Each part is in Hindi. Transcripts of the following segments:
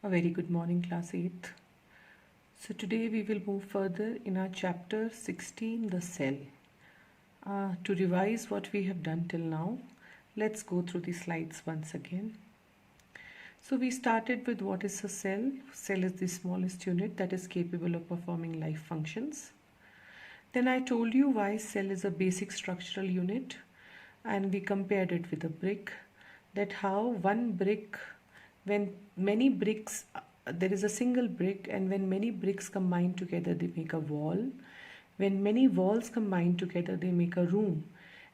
A very good morning, class 8th. So today we will move further in our chapter 16, the cell. To revise what we have done till now, let's go through the slides once again. So we started with what is a cell. Cell is the smallest unit that is capable of performing life functions. Then I told you why cell is a basic structural unit, and we compared it with a brick, that how one brick, when many bricks, there is a single brick, and when many bricks combine together they make a wall. When many walls combine together they make a room,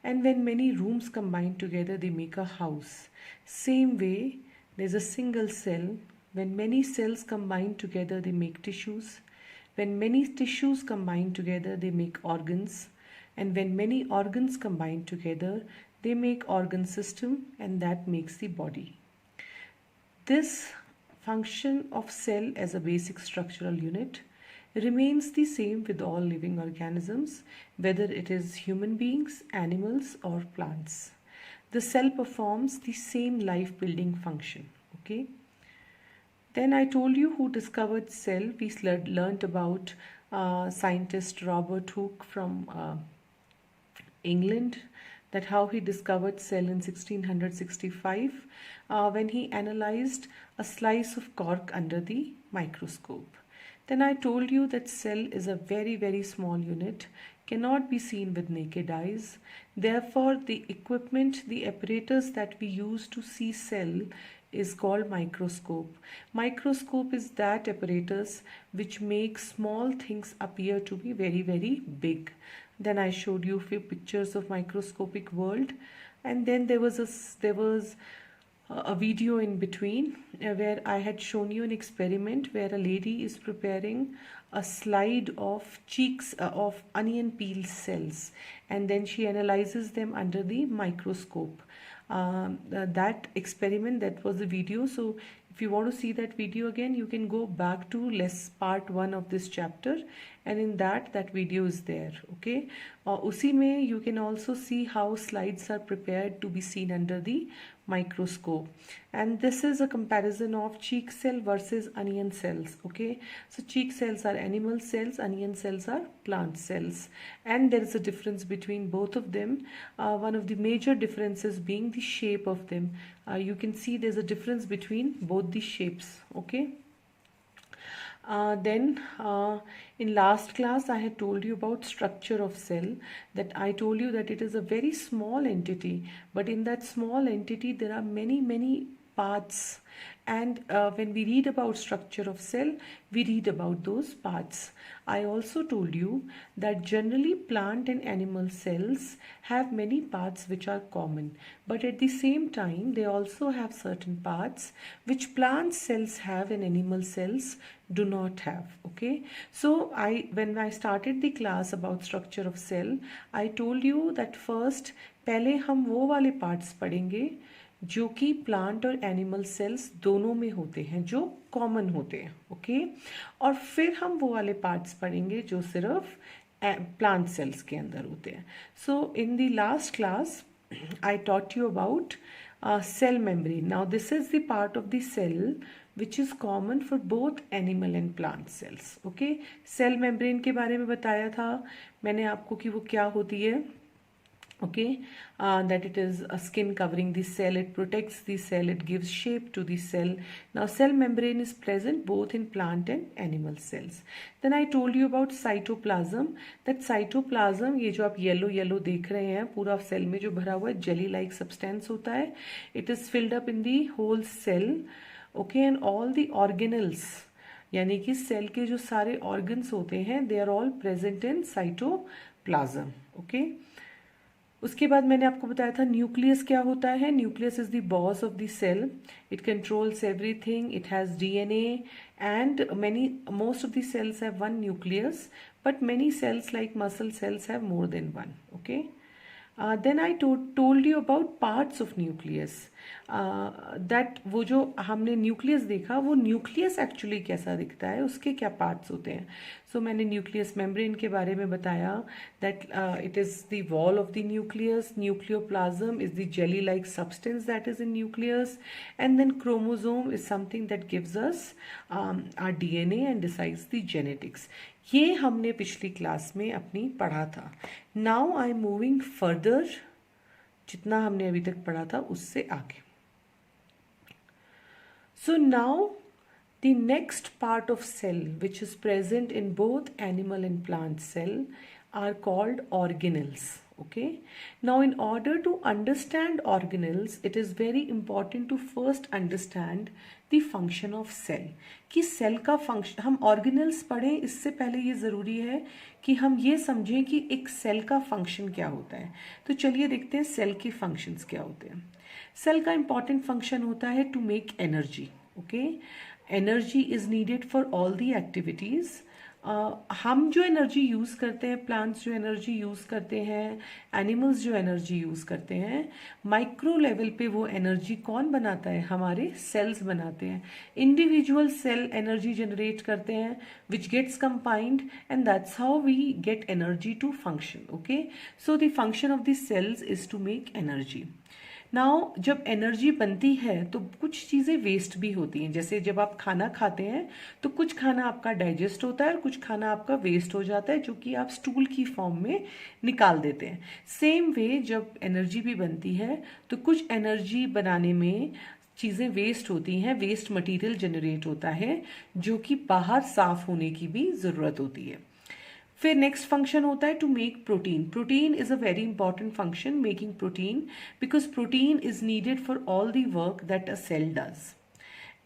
and when many rooms combine together they make a house. Same way, there's a single cell. When many cells combine together they make tissues. When many tissues combine together they make organs, and when many organs combine together they make organ system, and that makes the body. This function of cell as a basic structural unit remains the same with all living organisms, whether it is human beings, animals, or plants. The cell performs the same life building function. Okay. Then I told you who discovered cell. We learned about scientist Robert Hooke from England, that how he discovered cell in 1665 when he analyzed a slice of cork under the microscope. Then I told you that cell is a very small unit, cannot be seen with naked eyes. Therefore, the equipment, the apparatus that we use to see cell is called microscope. Microscope is that apparatus which makes small things appear to be very big. Then I showed you a few pictures of microscopic world, and then there was a video in between where I had shown you an experiment where a lady is preparing a slide of cheeks of onion peel cells, and then she analyzes them under the microscope. That experiment, that was the video. So if you want to see that video again, you can go back to part 1 of this chapter, and in that video is there. Okay, usi mein you can also see how slides are prepared to be seen under the microscope, and this is a comparison of cheek cell versus onion cells. Okay, so cheek cells are animal cells, onion cells are plant cells, and there is a difference between both of them. One of the major differences being the shape of them. You can see there's a difference between both the shapes. Okay. Then in last class I had told you about structure of cell, that I told you that it is a very small entity, but in that small entity there are many parts, and when we read about structure of cell, we read about those parts. I also told you that generally plant and animal cells have many parts which are common, but at the same time they also have certain parts which plant cells have and animal cells do not have. Okay, so when I started the class about structure of cell, I told you that first पहले हम वो वाले parts पढ़ेंगे जो कि प्लांट और एनिमल सेल्स दोनों में होते हैं, जो कॉमन होते हैं. ओके, और फिर हम वो वाले पार्ट्स पढ़ेंगे जो सिर्फ प्लांट सेल्स के अंदर होते हैं. So in the last class I taught you about cell membrane. Now this is the part of the cell which is common for both animal and plant cells. Okay, cell membrane के बारे में बताया था मैंने आपको कि वो क्या होती है. Okay, that it is a skin covering the cell, it protects the cell, it gives shape to the cell. Now cell membrane is present both in plant and animal cells. Then I told you about cytoplasm, that cytoplasm, ये जो आप येलो देख रहे हैं पूरा सेल में जो भरा हुआ है जेली लाइक सब्सटेंस होता है. It is filled up in the whole cell. Okay, and all the organelles, यानी कि सेल के जो सारे ऑर्गन्स होते हैं, they are all present in cytoplasm. Okay, उसके बाद मैंने आपको बताया था न्यूक्लियस क्या होता है. Nucleus is the boss of the cell, it controls everything, it has DNA, and most of the cells have one nucleus, but many cells like muscle cells have more than one. Okay, Then I told you about parts of nucleus. That वो जो हमने न्यूक्लियस देखा, वो न्यूक्लियस एक्चुअली कैसा दिखता है, उसके क्या पार्ट्स होते हैं. सो मैंने न्यूक्लियस मेम्ब्रेन के बारे में बताया that it is the wall of the nucleus. Nucleoplasm is the jelly like substance that is in nucleus. And then chromosome is something that gives us our DNA and decides the genetics. ये हमने पिछली क्लास में अपनी पढ़ा था. Now I am moving further, जितना हमने अभी तक पढ़ा था उससे आगे. So now the next part of cell which is present in both animal and plant cell are called organelles. Okay, now in order to understand organelles, it is very important to first understand the function of cell. कि सेल का फंक्शन, हम ऑर्गेनल्स पढ़ें इससे पहले ये ज़रूरी है कि हम ये समझें कि एक सेल का फंक्शन क्या होता है. तो चलिए देखते हैं सेल के फंक्शंस क्या होते हैं. सेल का इंपॉर्टेंट फंक्शन होता है to make energy. Okay, energy is needed for all the activities. हम जो एनर्जी यूज़ करते हैं, प्लांट्स जो एनर्जी यूज़ करते हैं, एनिमल्स जो एनर्जी यूज़ करते हैं, माइक्रो लेवल पे वो एनर्जी कौन बनाता है, हमारे सेल्स बनाते हैं. इंडिविजुअल सेल एनर्जी जनरेट करते हैं which gets combined and that's how we get energy to function. Okay, so the function of the cells is to make energy. Now जब एनर्जी बनती है तो कुछ चीज़ें वेस्ट भी होती हैं. जैसे जब आप खाना खाते हैं तो कुछ खाना आपका डाइजेस्ट होता है और कुछ खाना आपका वेस्ट हो जाता है, जो कि आप स्टूल की फॉर्म में निकाल देते हैं. सेम वे जब एनर्जी भी बनती है तो कुछ एनर्जी बनाने में चीज़ें वेस्ट होती हैं, वेस्ट मटेरियल जनरेट होता है जो कि बाहर साफ होने की भी ज़रूरत होती है. फिर नेक्स्ट फंक्शन होता है to make protein. Protein is a very important function, making protein, because protein is needed for all the work that a cell does.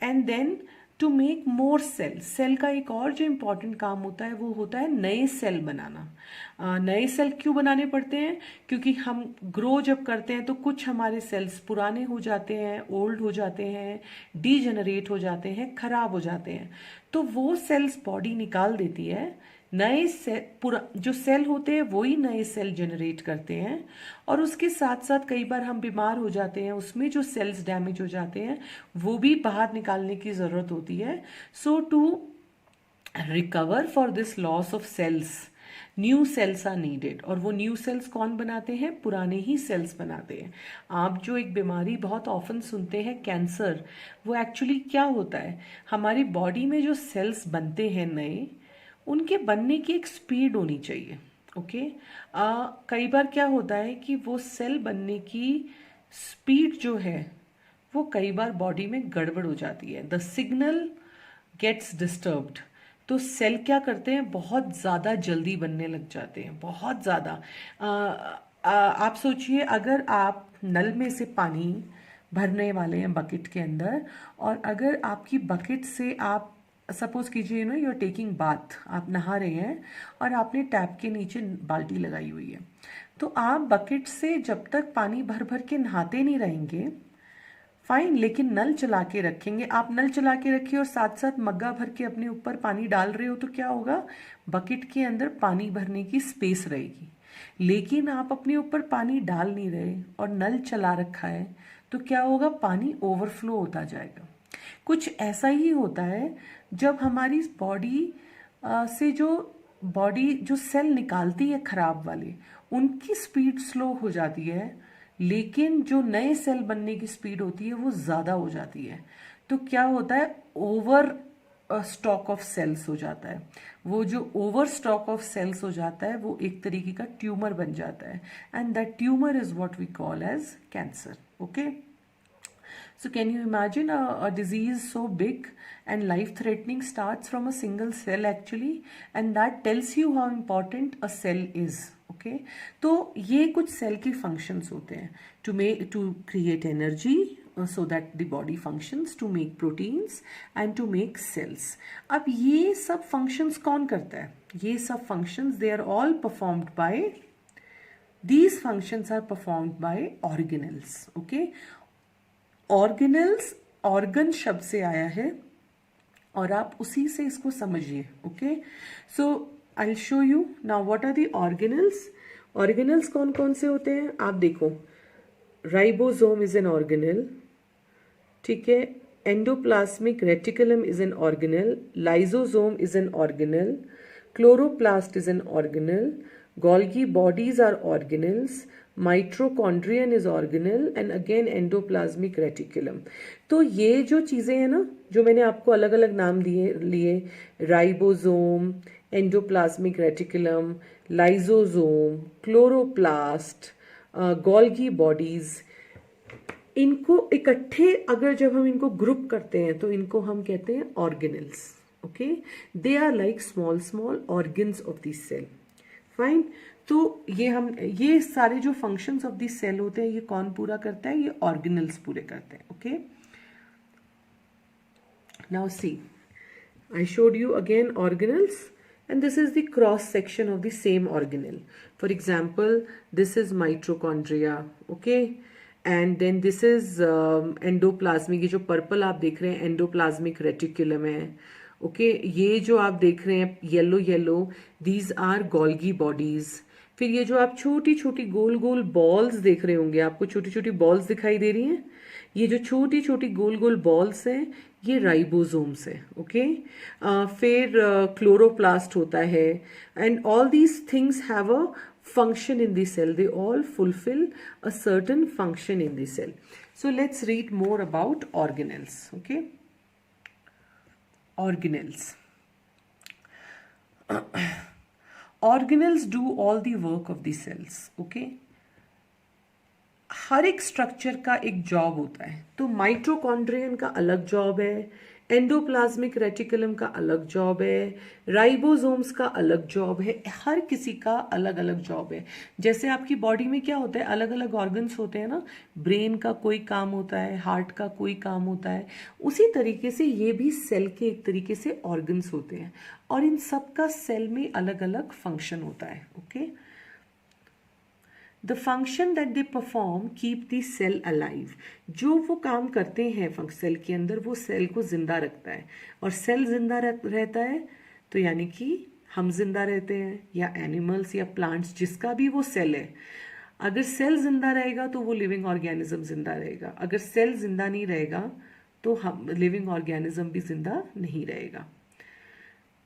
And then to make more cell. Cell का एक और जो इम्पॉर्टेंट काम होता है वो होता है नए सेल बनाना. नए सेल क्यों बनाने पड़ते हैं? क्योंकि हम ग्रो जब करते हैं तो कुछ हमारे सेल्स पुराने हो जाते हैं, ओल्ड हो जाते हैं, डीजेनरेट हो जाते हैं, खराब हो जाते हैं. तो वो सेल्स बॉडी निकाल देती है. नए सेल, पूरा जो सेल होते हैं वही नए सेल जनरेट करते हैं. और उसके साथ साथ कई बार हम बीमार हो जाते हैं, उसमें जो सेल्स डैमेज हो जाते हैं वो भी बाहर निकालने की ज़रूरत होती है. So to recover for this loss of cells, new cells are needed. और वो न्यू सेल्स कौन बनाते हैं? पुराने ही सेल्स बनाते हैं. आप जो एक बीमारी बहुत ऑफन सुनते हैं, कैंसर, वो एक्चुअली क्या होता है? हमारी बॉडी में जो सेल्स बनते हैं नए, उनके बनने की एक स्पीड होनी चाहिए. ओके, कई बार क्या होता है कि वो सेल बनने की स्पीड जो है वो कई बार बॉडी में गड़बड़ हो जाती है. The signal gets disturbed. तो सेल क्या करते हैं? बहुत ज़्यादा जल्दी बनने लग जाते हैं, बहुत ज़्यादा. आप सोचिए, अगर आप नल में से पानी भरने वाले हैं बकेट के अंदर, और अगर आपकी बकेट से आप सपोज कीजिए ना, यू आर टेकिंग बाथ, आप नहा रहे हैं और आपने टैप के नीचे बाल्टी लगाई हुई है, तो आप बकेट से जब तक पानी भर भर के नहाते नहीं रहेंगे, फाइन, लेकिन नल चला के रखेंगे. आप नल चला के रखिए और साथ साथ मग्गा भर के अपने ऊपर पानी डाल रहे हो, तो क्या होगा? बकेट के अंदर पानी भरने की स्पेस रहेगी. लेकिन आप अपने ऊपर पानी डाल नहीं रहे और नल चला रखा है, तो क्या होगा? पानी ओवरफ्लो होता जाएगा. कुछ ऐसा ही होता है जब हमारी बॉडी से जो सेल निकालती है खराब वाले, उनकी स्पीड स्लो हो जाती है, लेकिन जो नए सेल बनने की स्पीड होती है वो ज़्यादा हो जाती है. तो क्या होता है? ओवर स्टॉक ऑफ सेल्स हो जाता है. वो जो ओवर स्टॉक ऑफ सेल्स हो जाता है वो एक तरीके का ट्यूमर बन जाता है. And that tumour is what we call as cancer. Okay, so can you imagine a disease so big and life-threatening starts from a single cell actually, and that tells you how important a cell is. Okay, तो ये कुछ सेल के फंक्शंस होते हैं. To create energy so that the body functions, to make proteins and to make cells. अब ये सब functions कौन करता है? ये सब functions they are all performed by, these functions are performed by organelles. Okay, organelles organ शब्द से आया है और आप उसी से इसको समझिए. Okay, so I will show you now what are the organelles. Organelles कौन कौन से होते हैं आप देखो, राइबोसोम इज एन ऑर्गेनल, ठीक है, endoplasmic reticulum is an organelle, lysosome is an organelle, chloroplast is an organelle, Golgi bodies are organelles, mitochondrion is organelle and again endoplasmic reticulum. तो ये जो चीजें हैं ना, जो मैंने आपको अलग अलग नाम दिए लिए, ribosome, endoplasmic reticulum, lysosome, chloroplast, Golgi bodies, इनको इकट्ठे अगर जब हम इनको ग्रुप करते हैं तो इनको हम कहते हैं organelles. Okay, they are like small small organs of the cell. Fine, तो ये सारे जो फंक्शंस ऑफ द सेल होते हैं ये कौन पूरा करता है? ये ऑर्गेनल्स पूरे करते हैं। Okay, now see, I showed you again organelles, and this is the cross section of the same organelle. For example, this is mitochondria, okay, and then this is endoplasmic, ये जो पर्पल आप देख रहे हैं एंडोप्लाज्मिक रेटिकुलम है, ओके, ये जो आप देख रहे हैं yellow yellow, these are Golgi bodies. फिर ये जो आप छोटी छोटी गोल गोल बॉल्स देख रहे होंगे, आपको छोटी छोटी बॉल्स दिखाई दे रही हैं, ये जो छोटी छोटी गोल गोल बॉल्स हैं ये राइबोसोम्स है। ओके, फिर क्लोरोप्लास्ट होता है, and all these things have a function in the cell. They all fulfill a certain function in the cell. So let's read more about organelles. Okay, organelles. Organelles do all the work of the cells. Okay, हर एक स्ट्रक्चर का एक जॉब होता है। तो माइटोकॉन्ड्रियन का अलग जॉब है, एंडोप्लाज्मिक रेटिकुलम का अलग जॉब है, राइबोसोम्स का अलग जॉब है, हर किसी का अलग अलग जॉब है। जैसे आपकी बॉडी में क्या होता है, अलग अलग ऑर्गन्स होते हैं ना, ब्रेन का कोई काम होता है, हार्ट का कोई काम होता है, उसी तरीके से ये भी सेल के एक तरीके से ऑर्गन्स होते हैं, और इन सब का सेल में अलग अलग फंक्शन होता है। Okay, the function that they perform keep the cell alive. जो वो काम करते हैं सेल के अंदर, वो सेल को जिंदा रखता है, और सेल जिंदा रहता है तो यानी कि हम जिंदा रहते हैं, या एनिमल्स या प्लांट्स, जिसका भी वो सेल है। अगर सेल जिंदा रहेगा तो वो लिविंग ऑर्गेनिज्म जिंदा रहेगा, अगर सेल जिंदा नहीं रहेगा तो हम लिविंग ऑर्गेनिज्म भी जिंदा नहीं रहेगा।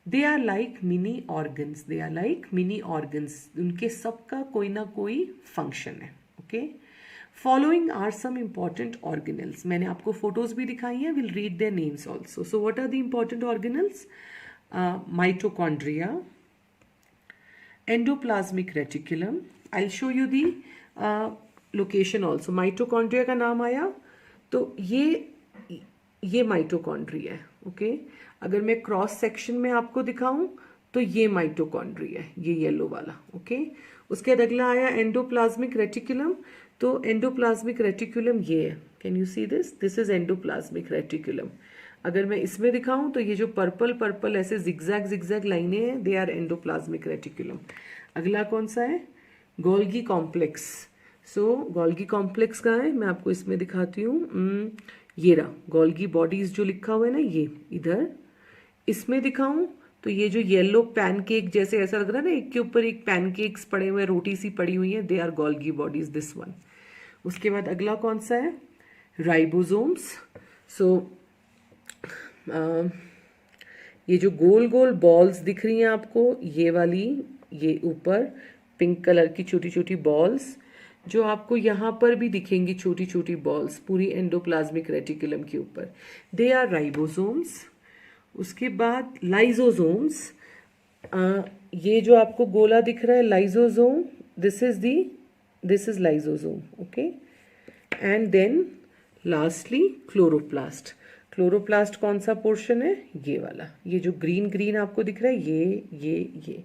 They are like mini organs, they are like mini organs, उनके सबका कोई ना कोई फंक्शन है। Okay, following are some important organelles. मैंने आपको फोटोज भी दिखाई हैं, will read their names also. So what are the important organelles? Mitochondria, endoplasmic reticulum, I show you the location also. Mitochondria का नाम आया तो ये माइटोकॉन्ड्रिया है। ओके, अगर मैं क्रॉस सेक्शन में आपको दिखाऊं तो ये माइटोकॉन्ड्रिया है, ये येलो वाला। ओके, उसके बाद अगला आया एंडोप्लाज्मिक रेटिकुलम, तो एंडोप्लाज्मिक रेटिकुलम ये है, can you see this, this is endoplasmic reticulum. अगर मैं इसमें दिखाऊं तो ये जो पर्पल पर्पल ऐसे जिगजैग जिगजैग लाइनें हैं, दे आर एंडोप्लाज्मिक रेटिकुलम। अगला कौन सा है? Golgi complex. So Golgi complex कहाँ है? मैं आपको इसमें दिखाती हूँ, ये रहा गोल्गी बॉडीज जो लिखा हुआ है ना, ये इधर इसमें दिखाऊं तो ये जो येलो पैनकेक जैसे ऐसा लग रहा है ना, एक के ऊपर एक पैनकेक्स पड़े हुए, रोटी सी पड़ी हुई है, they are Golgi bodies, this one. उसके बाद अगला कौन सा है? राइबोसोम्स। सो ये जो गोल गोल बॉल्स दिख रही हैं आपको, ये वाली, ये ऊपर पिंक कलर की छोटी छोटी बॉल्स, जो आपको यहाँ पर भी दिखेंगी छोटी छोटी बॉल्स पूरी एंडोप्लाज्मिक रेटिकुलम के ऊपर, दे आर राइबोसोम्स। उसके बाद लाइसोसोम्स, ये जो आपको गोला दिख रहा है lysosome, this is lysosome. Okay, and then lastly chloroplast. Chloroplast कौन सा पोर्शन है? ये वाला, ये जो ग्रीन ग्रीन आपको दिख रहा है, ये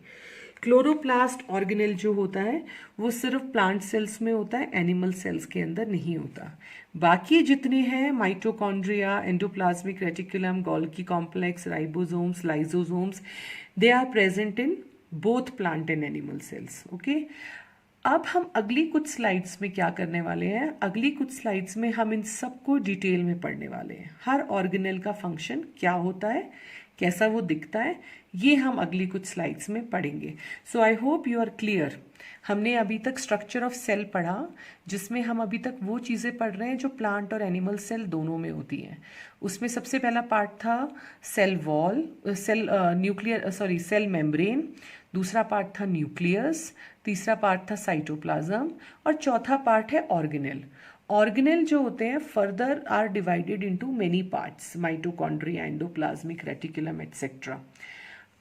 क्लोरोप्लास्ट ऑर्गेनेल जो होता है वो सिर्फ प्लांट सेल्स में होता है, एनिमल सेल्स के अंदर नहीं होता। बाकी जितने हैं mitochondria, endoplasmic reticulum, Golgi complex, ribosomes, lysosomes, they are present in both plant and animal cells. Okay, अब हम अगली कुछ स्लाइड्स में क्या करने वाले हैं? अगली कुछ स्लाइड्स में हम इन सबको डिटेल में पढ़ने वाले हैं। हर ऑर्गेनेल का फंक्शन क्या होता है, कैसा वो दिखता है, ये हम अगली कुछ स्लाइड्स में पढ़ेंगे. So I hope you are clear. हमने अभी तक स्ट्रक्चर ऑफ सेल पढ़ा, जिसमें हम अभी तक वो चीज़ें पढ़ रहे हैं जो प्लांट और एनिमल सेल दोनों में होती हैं. उसमें सबसे पहला पार्ट था सेल वॉल, सेल मेम्ब्रेन. दूसरा पार्ट था न्यूक्लियस. तीसरा पार्ट था साइटोप्लाज्म. और चौथा पार्ट है ऑर्गेनेल. ऑर्गेनेल जो होते हैं further are divided into many parts, mitochondria, endoplasmic reticulum etcetera.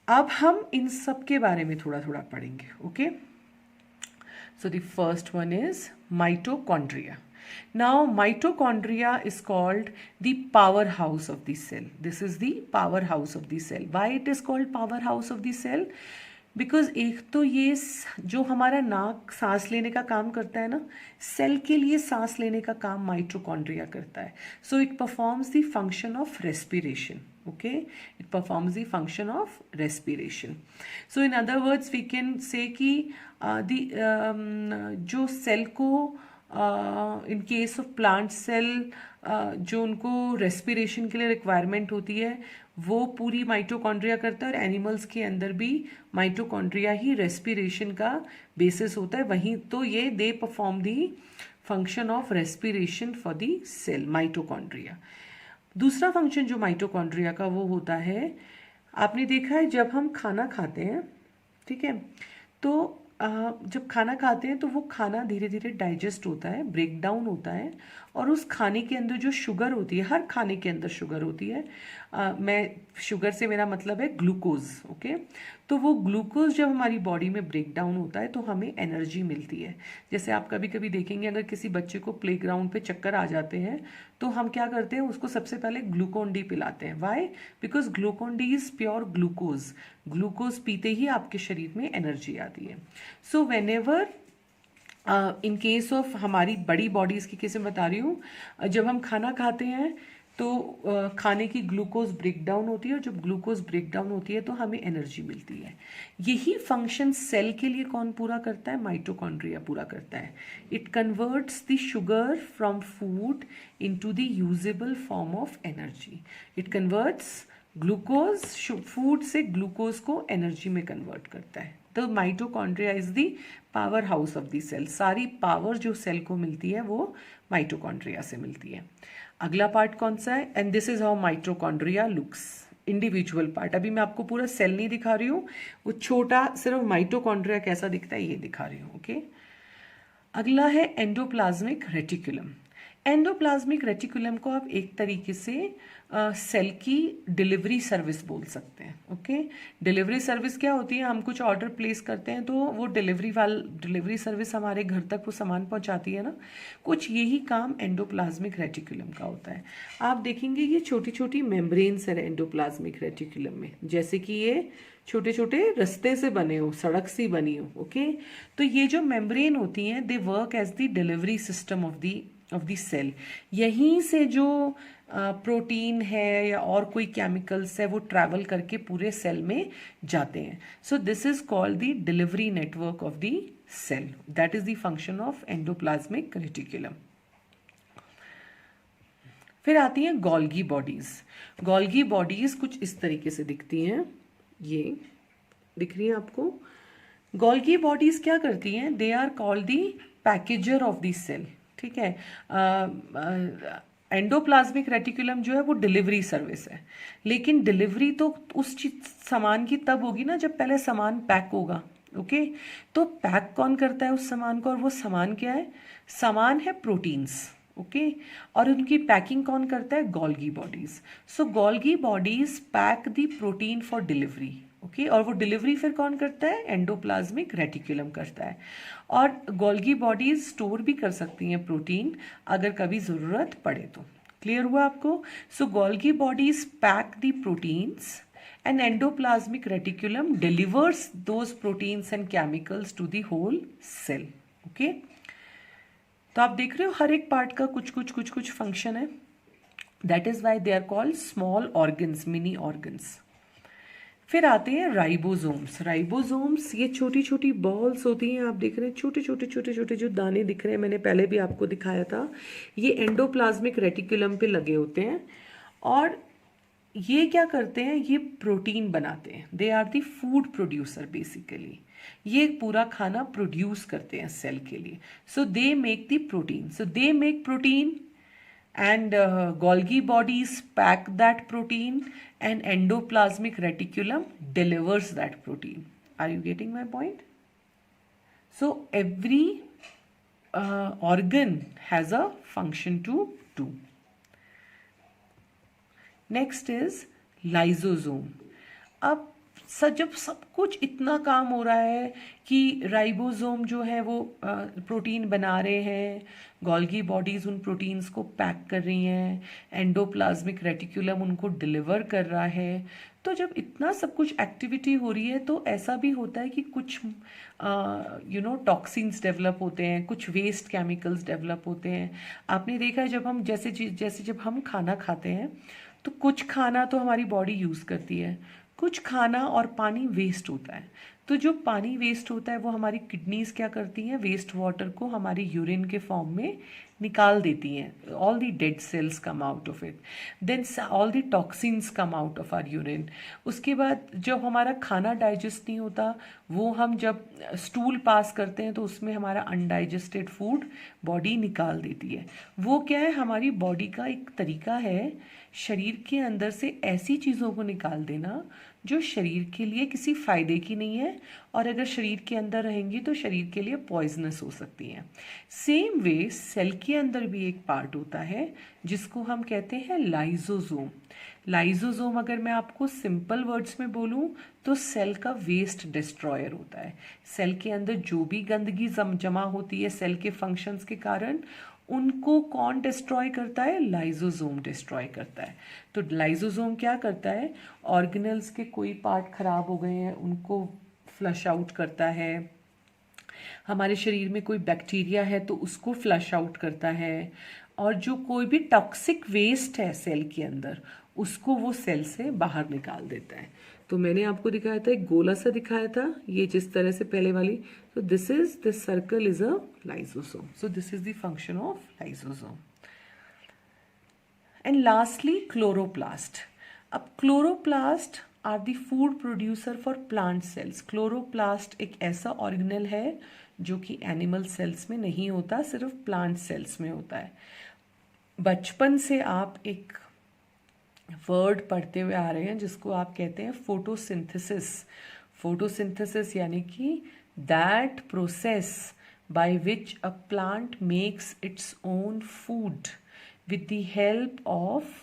अब हम इन सब के बारे में थोड़ा थोड़ा पढ़ेंगे. Okay, so the first one is mitochondria. Now mitochondria is called the powerhouse of the cell. This is the powerhouse of the cell. Why it is called powerhouse of the cell? Because एक तो ये जो हमारा नाक सांस लेने का काम करता है ना, सेल के लिए सांस लेने का काम माइटोकॉन्ड्रिया करता है. So it performs the function of respiration. Okay, it performs the function of respiration. So in other words we can say कि जो सेल को in case of plant cell जो उनको रेस्पिरेशन के लिए रिक्वायरमेंट होती है वो पूरी माइटोकॉन्ड्रिया करता है, और एनिमल्स के अंदर भी माइटोकॉन्ड्रिया ही रेस्पिरेशन का बेसिस होता है. वहीं तो ये they perform the function of respiration for the cell, mitochondria. दूसरा फंक्शन जो माइटोकॉन्ड्रिया का वो होता है, आपने देखा है जब हम खाना खाते हैं, ठीक है, तो जब खाना खाते हैं तो वो खाना धीरे धीरे डाइजेस्ट होता है, ब्रेक डाउन होता है, और उस खाने के अंदर जो शुगर होती है, हर खाने के अंदर शुगर होती है, मैं शुगर से मेरा मतलब है ग्लूकोज. ओके, तो वो ग्लूकोज जब हमारी बॉडी में ब्रेक डाउन होता है तो हमें एनर्जी मिलती है. जैसे आप कभी कभी देखेंगे अगर किसी बच्चे को प्लेग्राउंड पे चक्कर आ जाते हैं तो हम क्या करते हैं, उसको सबसे पहले ग्लूकोन डी पिलाते हैं. Why? Because Glucon D is pure glucose. Glucose पीते ही आपके शरीर में एनर्जी आती है. So whenever in case of हमारी बड़ी बॉडीज़ की केस में बता रही हूँ, जब हम खाना खाते हैं तो खाने की ग्लूकोज ब्रेक डाउन होती है, और जब ग्लूकोज ब्रेक डाउन होती है तो हमें एनर्जी मिलती है. यही फंक्शन सेल के लिए कौन पूरा करता है? माइटोकॉन्ड्रिया पूरा करता है. It converts the sugar from food into the usable form of energy. It converts glucose, food से ग्लूकोज को एनर्जी में कन्वर्ट करता है. तो mitochondria is the powerhouse of the cell. सारी पावर जो सेल को मिलती है वो माइटोकॉन्ड्रिया से मिलती है. अगला पार्ट कौन सा है? And this is how mitochondria looks. Individual part. अभी मैं आपको पूरा सेल नहीं दिखा रही हूँ, वो छोटा सिर्फ माइटोकॉन्ड्रिया कैसा दिखता है ये दिखा रही हूँ. ओके, अगला है एंडोप्लाज्मिक रेटिकुलम. एंडोप्लाज्मिक रेटिकुलम को आप एक तरीके से सेल की डिलीवरी सर्विस बोल सकते हैं. ओके, डिलीवरी सर्विस क्या होती है? हम कुछ ऑर्डर प्लेस करते हैं तो वो डिलीवरी सर्विस हमारे घर तक वो सामान पहुंचाती है ना, कुछ यही काम एंडोप्लाज्मिक रेटिकुलम का होता है. आप देखेंगे ये छोटी छोटी मेम्ब्रेन्स है एंडोप्लाज्मिक रेटिकुलम में, जैसे कि ये छोटे छोटे रास्ते से बने हो, सड़क सी बनी हो. ओके, तो ये जो मेम्ब्रेन होती हैं they work as the delivery system of the cell. यहीं से जो प्रोटीन है या और कोई केमिकल्स है वो ट्रैवल करके पूरे सेल में जाते हैं. So this is called the delivery network of the cell. That is the function of endoplasmic reticulum. फिर आती हैं गोल्गी बॉडीज. गोल्गी बॉडीज कुछ इस तरीके से दिखती हैं. ये दिख रही है आपको. गोल्गी बॉडीज क्या करती हैं? They are called the packager of the cell. ठीक है, एंडोप्लाज्मिक रेटिकुलम जो है वो डिलीवरी सर्विस है, लेकिन डिलीवरी तो उस सामान की तब होगी ना जब पहले सामान पैक होगा. ओके, तो पैक कौन करता है उस सामान को? और वो सामान क्या है? सामान है प्रोटीन्स. ओके, और उनकी पैकिंग कौन करता है? Golgi bodies. So Golgi bodies pack the protein for delivery. Okay, और वो डिलीवरी फिर कौन करता है? एंडोप्लाज्मिक रेटिकुलम करता है. और गोल्गी बॉडीज स्टोर भी कर सकती हैं प्रोटीन अगर कभी ज़रूरत पड़े तो. क्लियर हुआ आपको? So Golgi bodies pack the proteins and endoplasmic reticulum delivers those proteins and chemicals to the whole cell. Okay, तो आप देख रहे हो हर एक पार्ट का कुछ कुछ फंक्शन है. That is why they are called small organs, mini organs. फिर आते हैं राइबोसोम्स. राइबोसोम्स ये छोटी छोटी बॉल्स होती हैं. आप देख रहे हैं छोटे छोटे जो दाने दिख रहे हैं, मैंने पहले भी आपको दिखाया था. ये एंडोप्लाज्मिक रेटिकुलम पे लगे होते हैं, और ये क्या करते हैं, ये प्रोटीन बनाते हैं, they are the food producer basically. ये पूरा खाना प्रोड्यूस करते हैं सेल के लिए। So they make the protein, so they make protein and Golgi bodies pack that protein and endoplasmic reticulum delivers that protein. Are you getting my point? So every organ has a function to do. Next is lysosome. अब जब सब कुछ इतना काम हो रहा है कि राइबोसोम जो है वो प्रोटीन बना रहे हैं, गोल्गी बॉडीज उन प्रोटीन्स को पैक कर रही हैं, एंडोप्लाज्मिक रेटिकुलम उनको डिलीवर कर रहा है, तो जब इतना सब कुछ एक्टिविटी हो रही है तो ऐसा भी होता है कि कुछ टॉक्सिन्स डेवलप होते हैं, कुछ वेस्ट केमिकल्स डेवलप होते हैं। आपने देखा है जब हम जैसे जब हम खाना खाते हैं तो कुछ खाना तो हमारी बॉडी यूज़ करती है, कुछ खाना और पानी वेस्ट होता है। तो जो पानी वेस्ट होता है वो हमारी किडनीज क्या करती हैं, वेस्ट वाटर को हमारी यूरिन के फॉर्म में निकाल देती हैं। All the dead cells come out of it, then all the toxins come out of our urine. उसके बाद जब हमारा खाना डाइजेस्ट नहीं होता, वो हम जब स्टूल पास करते हैं तो उसमें हमारा अनडाइजेस्टेड फूड बॉडी निकाल देती है। वो क्या है, हमारी बॉडी का एक तरीका है शरीर के अंदर से ऐसी चीज़ों को निकाल देना जो शरीर के लिए किसी फायदे की नहीं है, और अगर शरीर के अंदर रहेंगी तो शरीर के लिए पॉइजनस हो सकती हैं। सेम वे सेल के अंदर भी एक पार्ट होता है जिसको हम कहते हैं लाइजोसोम। लाइजोसोम अगर मैं आपको सिंपल वर्ड्स में बोलूं तो सेल का वेस्ट डिस्ट्रॉयर होता है। सेल के अंदर जो भी गंदगी जमा होती है सेल के फंक्शंस के कारण, उनको कौन डिस्ट्रॉय करता है, लाइजोसोम डिस्ट्रॉय करता है। तो लाइजोसोम क्या करता है, ऑर्गेनल्स के कोई पार्ट खराब हो गए हैं उनको फ्लश आउट करता है, हमारे शरीर में कोई बैक्टीरिया है तो उसको फ्लश आउट करता है, और जो कोई भी टॉक्सिक वेस्ट है सेल के अंदर उसको वो सेल से बाहर निकाल देता है। तो मैंने आपको दिखाया था, एक गोला सा दिखाया था, ये जिस तरह से पहले वाली, so this circle is a lysosome. So this is the function of lysosome. And lastly, chloroplast. अब chloroplast are the food producer for plant cells. Chloroplast एक ऐसा ऑर्गेनल है जो कि एनिमल सेल्स में नहीं होता, सिर्फ प्लांट सेल्स में होता है। बचपन से आप एक वर्ड पढ़ते हुए आ रहे हैं जिसको आप कहते हैं फोटोसिंथेसिस। फोटोसिंथेसिस यानी कि that process by which a plant makes its own food with the help of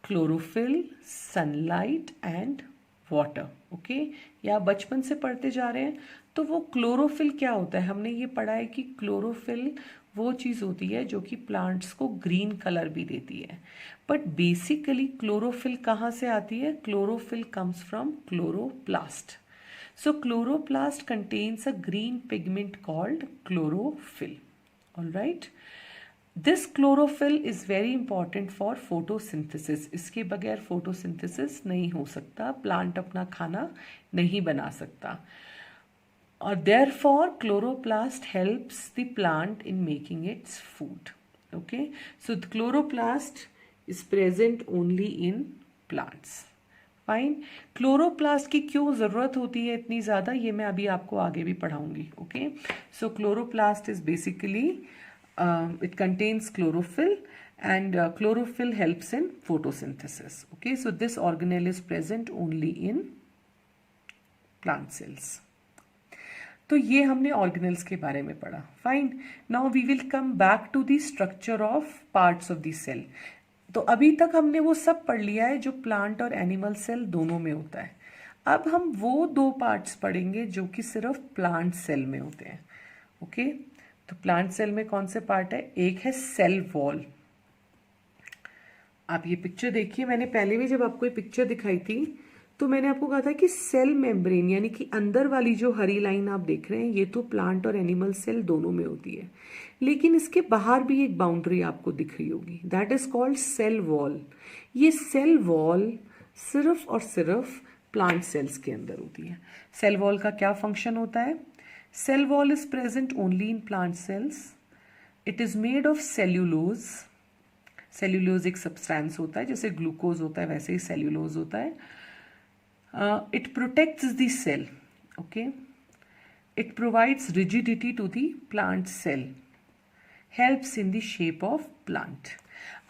chlorophyll, sunlight and water. Okay, या बचपन से पढ़ते जा रहे हैं तो वो क्लोरोफिल क्या होता है, हमने ये पढ़ा है कि क्लोरोफिल वो चीज़ होती है जो कि प्लांट्स को ग्रीन कलर भी देती है। बट बेसिकली क्लोरोफिल कहाँ से आती है, chlorophyll comes from chloroplast. So chloroplast contains a green pigment called chlorophyll. All right. This chlorophyll is very important for photosynthesis. इसके बगैर photosynthesis नहीं हो सकता, प्लांट अपना खाना नहीं बना सकता, और therefore chloroplast helps the plant in making its food. Okay. So the chloroplast is present only in plants. Fine. Chloroplast की क्यों ज़रूरत होती है इतनी ज़्यादा, ये मैं अभी आपको आगे भी पढ़ाऊंगी. Okay, so chloroplast is basically it contains chlorophyll and chlorophyll helps in photosynthesis. Okay, so this organelle is present only in plant cells. तो ये हमने ऑर्गेनल्स के बारे में पढ़ा. Fine. Now we will come back to the structure of parts of the cell. तो अभी तक हमने वो सब पढ़ लिया है जो प्लांट और एनिमल सेल दोनों में होता है. अब हम वो दो पार्ट्स पढ़ेंगे जो कि सिर्फ प्लांट सेल में होते हैं. ओके, तो प्लांट सेल में कौन से पार्ट है, एक है सेल वॉल. आप ये पिक्चर देखिए, मैंने पहले भी जब आपको ये पिक्चर दिखाई थी तो मैंने आपको कहा था कि सेल मेम्ब्रेन यानी कि अंदर वाली जो हरी लाइन आप देख रहे हैं ये तो प्लांट और एनिमल सेल दोनों में होती है, लेकिन इसके बाहर भी एक बाउंड्री आपको दिख रही होगी, that is called cell wall. ये सेल वॉल सिर्फ और सिर्फ प्लांट सेल्स के अंदर होती है. सेल वॉल का क्या फंक्शन होता है, cell wall is present only in plant cells. It is made of cellulose. Cellulose एक सब्सटेंस होता है, जैसे ग्लूकोज होता है वैसे ही सेल्यूलोज होता है. It protects the cell. Okay. It provides rigidity to the plant cell. Helps in the shape of plant.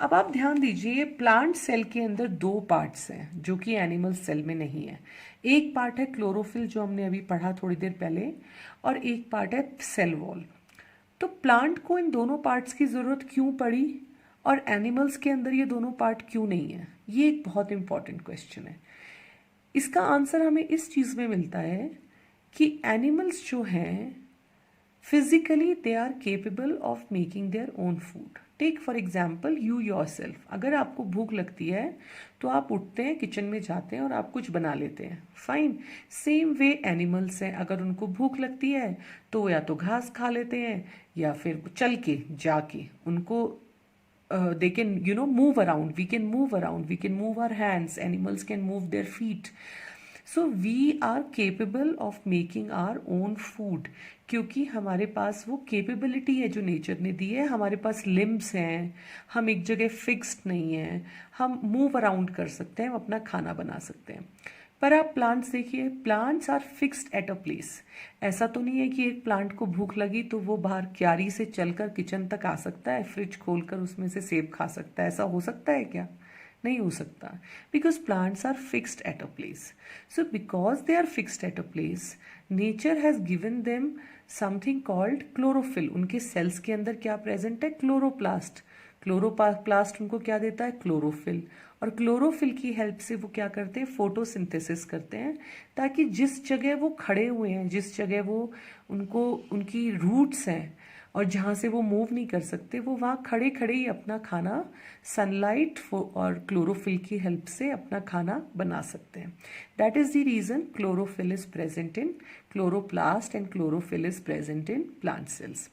अब आप ध्यान दीजिए, प्लांट सेल के अंदर दो पार्ट्स हैं जो कि एनिमल सेल में नहीं है. एक पार्ट है क्लोरोफिल जो हमने अभी पढ़ा थोड़ी देर पहले, और एक पार्ट है सेल वॉल. तो प्लांट को इन दोनों पार्ट्स की ज़रूरत क्यों पड़ी और एनिमल्स के अंदर ये दोनों पार्ट क्यों नहीं है? ये एक बहुत इंपॉर्टेंट क्वेश्चन है. इसका आंसर हमें इस चीज़ में मिलता है कि एनिमल्स जो हैं physically they are capable of making their own food. Take for example you yourself. अगर आपको भूख लगती है तो आप उठते हैं, किचन में जाते हैं और आप कुछ बना लेते हैं. फाइन. सेम वे एनिमल्स हैं, अगर उनको भूख लगती है तो या तो घास खा लेते हैं या फिर चल के जाके उनको they can move around. We can move around, we can move our hands, animals can move their feet. So we are capable of making our own food, क्योंकि हमारे पास वो कैपेबिलिटी है जो नेचर ने दी है. हमारे पास लिम्ब्स हैं, हम एक जगह फिक्स्ड नहीं हैं, हम मूव अराउंड कर सकते हैं, हम अपना खाना बना सकते हैं. पर आप प्लांट्स देखिए, plants are fixed at a place. ऐसा तो नहीं है कि एक प्लांट को भूख लगी तो वो बाहर क्यारी से चलकर किचन तक आ सकता है, फ्रिज खोलकर उसमें से सेब खा सकता है. ऐसा हो सकता है क्या? नहीं हो सकता, because plants are fixed at a place. So because they are fixed at a place, nature has given them something called chlorophyll. उनके सेल्स के अंदर क्या प्रेजेंट है? क्लोरोप्लास्ट. क्लोरोप्लास्ट उनको क्या देता है? क्लोरोफिल. और क्लोरोफिल की हेल्प से वो क्या करते हैं? फोटोसिंथेसिस करते हैं, ताकि जिस जगह वो खड़े हुए हैं, जिस जगह वो उनकी रूट्स हैं और जहाँ से वो मूव नहीं कर सकते, वो वहाँ खड़े खड़े ही अपना खाना सनलाइट और क्लोरोफिल की हेल्प से अपना खाना बना सकते हैं. That is the reason chlorophyll is present in chloroplast and chlorophyll is present in plant cells.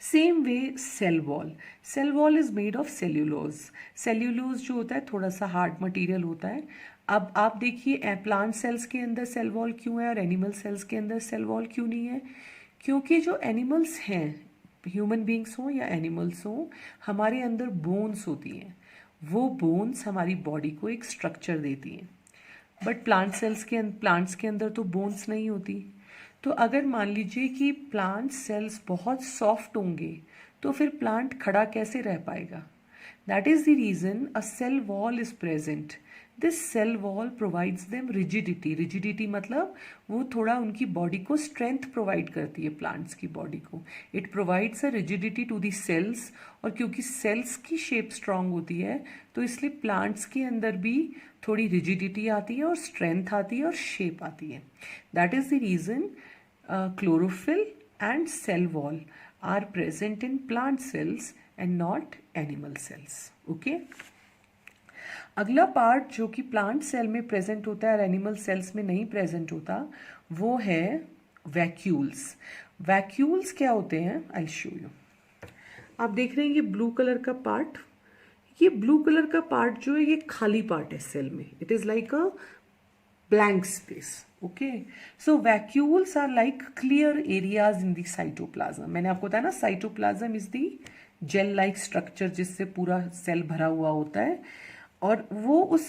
Same way cell wall. Cell wall is made of cellulose. Cellulose जो होता है थोड़ा सा हार्ड मटेरियल होता है. अब आप देखिए, प्लांट सेल्स के अंदर सेल वॉल क्यों है और एनिमल सेल्स के अंदर सेल वॉल क्यों नहीं है? क्योंकि जो एनिमल्स हैं, ह्यूमन बींग्स हों या एनिमल्स हों, हमारे अंदर बोन्स होती हैं. वो बोन्स हमारी बॉडी को एक स्ट्रक्चर देती हैं. बट प्लांट्स के अंदर तो बोन्स नहीं होती. तो अगर मान लीजिए कि प्लांट सेल्स बहुत सॉफ्ट होंगे तो फिर प्लांट खड़ा कैसे रह पाएगा? That is the reason a cell wall is present. This cell wall provides them rigidity. Rigidity मतलब वो थोड़ा उनकी बॉडी को स्ट्रेंथ प्रोवाइड करती है, प्लांट्स की बॉडी को. It provides a rigidity to the cells. और क्योंकि सेल्स की शेप स्ट्रांग होती है तो इसलिए प्लांट्स के अंदर भी थोड़ी रिजिडिटी आती है और स्ट्रेंथ आती है और शेप आती है. That is the reason chlorophyll and cell wall are present in plant cells and not animal cells. Okay? अगला पार्ट जो कि प्लांट सेल में प्रेजेंट होता है और एनिमल सेल्स में नहीं प्रेजेंट होता, वो है वैक्यूल्स. वैक्यूल्स क्या होते हैं? आई शो यू. आप देख रहे हैं ये ब्लू कलर का पार्ट. ये ब्लू कलर का पार्ट जो है ये खाली पार्ट है सेल में. It is like a blank space. Okay, so vacuoles are like clear areas in the cytoplasm. मैंने आपको बताया ना, cytoplasm is the gel like structure जिससे पूरा सेल भरा हुआ होता है. और वो उस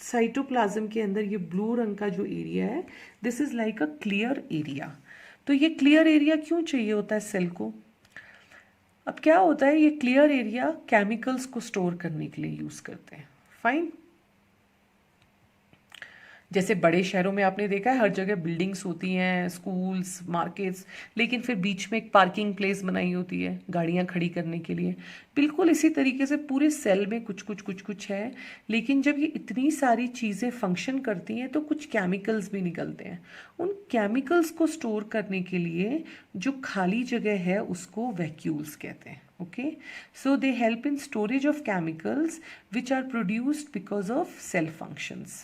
साइटोप्लाज्म के अंदर ये ब्लू रंग का जो एरिया है, this is like a clear area. तो ये क्लियर एरिया क्यों चाहिए होता है सेल को? अब क्या होता है, ये क्लियर एरिया केमिकल्स को स्टोर करने के लिए यूज करते हैं. फाइन. जैसे बड़े शहरों में आपने देखा है हर जगह बिल्डिंग्स होती हैं, स्कूल्स, मार्केट्स, लेकिन फिर बीच में एक पार्किंग प्लेस बनाई होती है गाड़ियां खड़ी करने के लिए. बिल्कुल इसी तरीके से पूरे सेल में कुछ है. लेकिन जब ये इतनी सारी चीज़ें फंक्शन करती हैं तो कुछ केमिकल्स भी निकलते हैं. उन केमिकल्स को स्टोर करने के लिए जो खाली जगह है उसको वैक्यूल्स कहते हैं. Okay, so they help in storage of chemicals which are produced because of cell functions.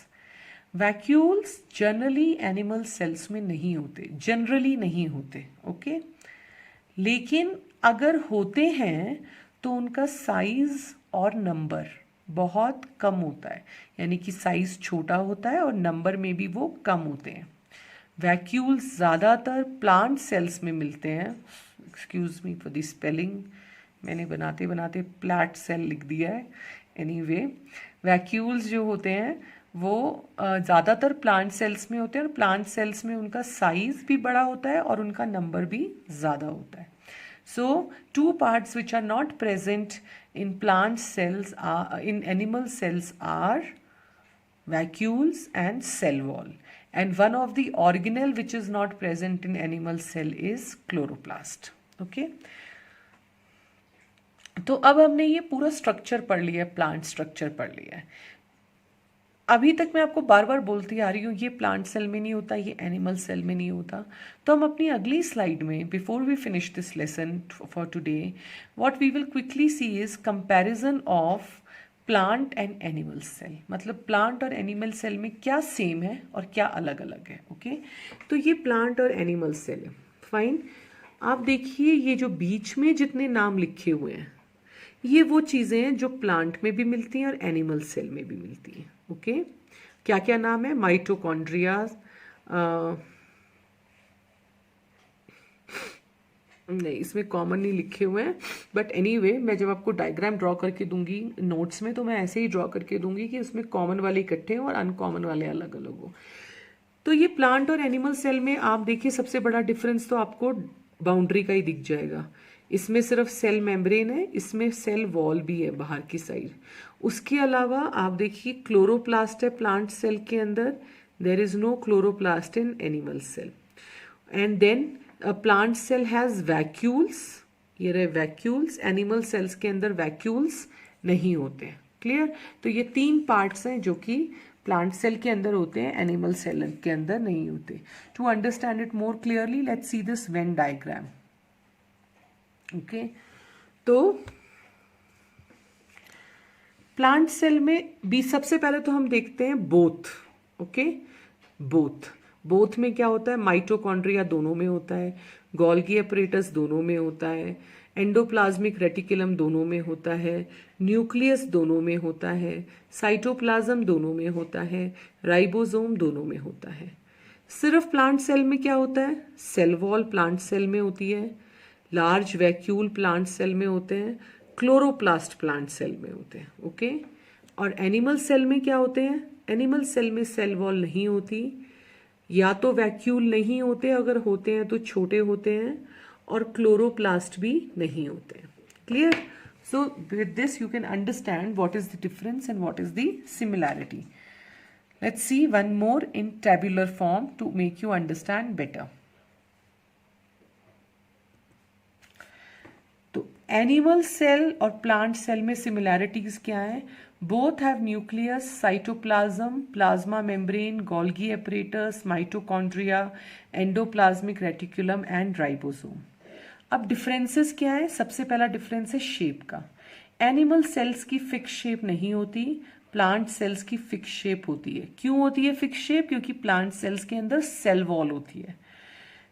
Vacuoles generally animal cells में नहीं होते, जनरली नहीं होते. ओके, लेकिन अगर होते हैं तो उनका साइज और नंबर बहुत कम होता है. यानी कि साइज छोटा होता है और नंबर में भी वो कम होते हैं. वैक्यूल्स ज़्यादातर प्लांट सेल्स में मिलते हैं. Excuse me for the spelling, मैंने बनाते बनाते प्लैट सेल लिख दिया है। एनीवे, वैक्यूल्स जो होते हैं वो ज़्यादातर प्लांट सेल्स में होते हैं, और प्लांट सेल्स में उनका साइज भी बड़ा होता है और उनका नंबर भी ज़्यादा होता है। So, two parts which are not present in plant cells in animal cells are vacuoles and cell wall, and one of the organelle which is not present in animal cell is chloroplast. Okay. तो अब हमने ये पूरा स्ट्रक्चर पढ़ लिया है, प्लांट स्ट्रक्चर पढ़ लिया है। अभी तक मैं आपको बार बार बोलती आ रही हूँ ये प्लांट सेल में नहीं होता, ये एनिमल सेल में नहीं होता। तो हम अपनी अगली स्लाइड में, before we finish this lesson for today, what we will quickly see is comparison of plant and animal cell. मतलब प्लांट और एनिमल सेल में क्या सेम है और क्या अलग अलग है। ओके, तो ये प्लांट और एनिमल सेल है। फाइन, आप देखिए ये जो बीच में जितने नाम लिखे हुए हैं ये वो चीज़ें हैं जो प्लांट में भी मिलती हैं और एनिमल सेल में भी मिलती हैं। ओके, क्या क्या नाम है? माइटोकॉन्ड्रिया, नहीं इसमें कॉमन नहीं लिखे हुए हैं, बट एनीवे मैं जब आपको डायग्राम ड्रॉ करके दूंगी नोट्स में तो मैं ऐसे ही ड्रॉ करके दूंगी कि उसमें कॉमन वाले इकट्ठे हों और अनकॉमन वाले अलग अलग हो। तो ये प्लांट और एनिमल सेल में आप देखिए सबसे बड़ा डिफरेंस तो आपको बाउंड्री का ही दिख जाएगा। इसमें सिर्फ सेल मेम्ब्रेन है, इसमें सेल वॉल भी है बाहर की साइड। उसके अलावा आप देखिए क्लोरोप्लास्ट है प्लांट सेल के अंदर, there is no chloroplast in animal cell. And then plant cell has vacuoles, ये रहे वैक्यूल्स। एनिमल सेल्स के अंदर वैक्यूल्स नहीं होते हैं। क्लियर? तो ये तीन पार्ट्स हैं जो कि प्लांट सेल के अंदर होते हैं, एनिमल सेल के अंदर नहीं होते। To understand it more clearly let's see this Venn diagram. Okay, तो प्लांट सेल में भी सबसे पहले तो हम देखते हैं बोथ। ओके, बोथ में क्या होता है? माइटोकॉन्ड्रिया दोनों में होता है, गोल्गी एपरेटस दोनों में होता है, एंडोप्लाज्मिक रेटिकुलम दोनों में होता है, न्यूक्लियस दोनों में होता है, साइटोप्लाज्म दोनों में होता है, राइबोसोम दोनों में होता है। सिर्फ प्लांट सेल में क्या होता है? सेल वॉल प्लांट सेल में होती है, लार्ज वैक्यूल प्लांट सेल में होते हैं, क्लोरोप्लास्ट प्लांट सेल में होते हैं। ओके, और एनिमल सेल में क्या होते हैं? एनिमल सेल में सेल वॉल नहीं होती, या तो वैक्यूल नहीं होते, अगर होते हैं तो छोटे होते हैं, और क्लोरोप्लास्ट भी नहीं होते। Clear? So with this you can understand what is the difference and what is the similarity. Let's see one more in tabular form to make you understand better. Animal cell और प्लांट सेल में सिमिलैरिटीज क्या है? Both have nucleus, cytoplasm, plasma membrane, Golgi apparatus, mitochondria, endoplasmic reticulum and ribosome. अब डिफरेंसेस क्या है? सबसे पहला डिफरेंस है शेप का। एनिमल सेल्स की फिक्स शेप नहीं होती, प्लांट सेल्स की फिक्स शेप होती है। क्यों होती है फिक्स शेप? क्योंकि प्लांट सेल्स के अंदर सेल वॉल होती है।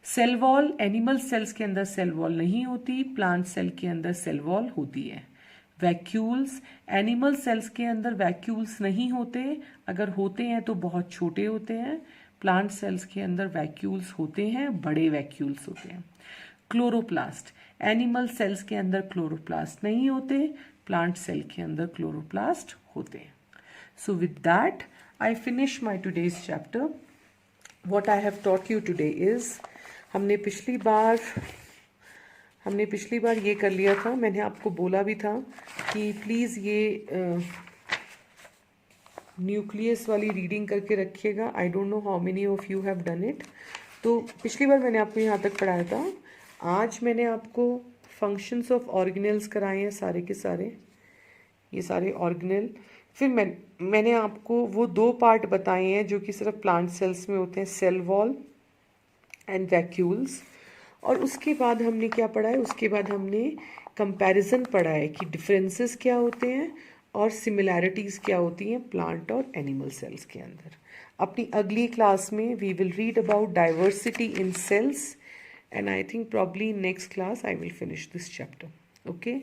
सेल वॉल एनिमल सेल्स के अंदर सेल वॉल नहीं होती, प्लांट सेल के अंदर सेल वॉल होती है। वैक्यूल्स एनिमल सेल्स के अंदर वैक्यूल्स नहीं होते, अगर होते हैं तो बहुत छोटे होते हैं। प्लांट सेल्स के अंदर वैक्यूल्स होते हैं, बड़े वैक्यूल्स होते हैं। क्लोरोप्लास्ट एनिमल सेल्स के अंदर क्लोरोप्लास्ट नहीं होते, प्लांट सेल के अंदर क्लोरोप्लास्ट होते हैं। So with that I finish my today's chapter. What I have taught you today is, हमने पिछली बार ये कर लिया था। मैंने आपको बोला भी था कि प्लीज़ ये न्यूक्लियस वाली रीडिंग करके रखिएगा। I don't know how many of you have done it. तो पिछली बार मैंने आपको यहाँ तक पढ़ाया था। आज मैंने आपको फंक्शंस ऑफ ऑर्गेनेल्स कराए हैं सारे के सारे, ये सारे ऑर्गेनेल। फिर मैंने आपको वो दो पार्ट बताए हैं जो कि सिर्फ प्लांट सेल्स में होते हैं, सेल वॉल एंड वैक्यूल्स। और उसके बाद हमने क्या पढ़ा है? उसके बाद हमने कंपैरिजन पढ़ा है कि डिफरेंसेस क्या होते हैं और सिमिलैरिटीज़ क्या होती हैं प्लांट और एनिमल सेल्स के अंदर। अपनी अगली क्लास में we will read about diversity in cells, and I think probably next class I will finish this chapter. Okay,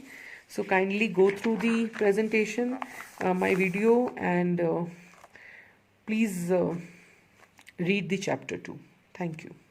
so kindly go through the presentation, my video, and please read the chapter 2. Thank you.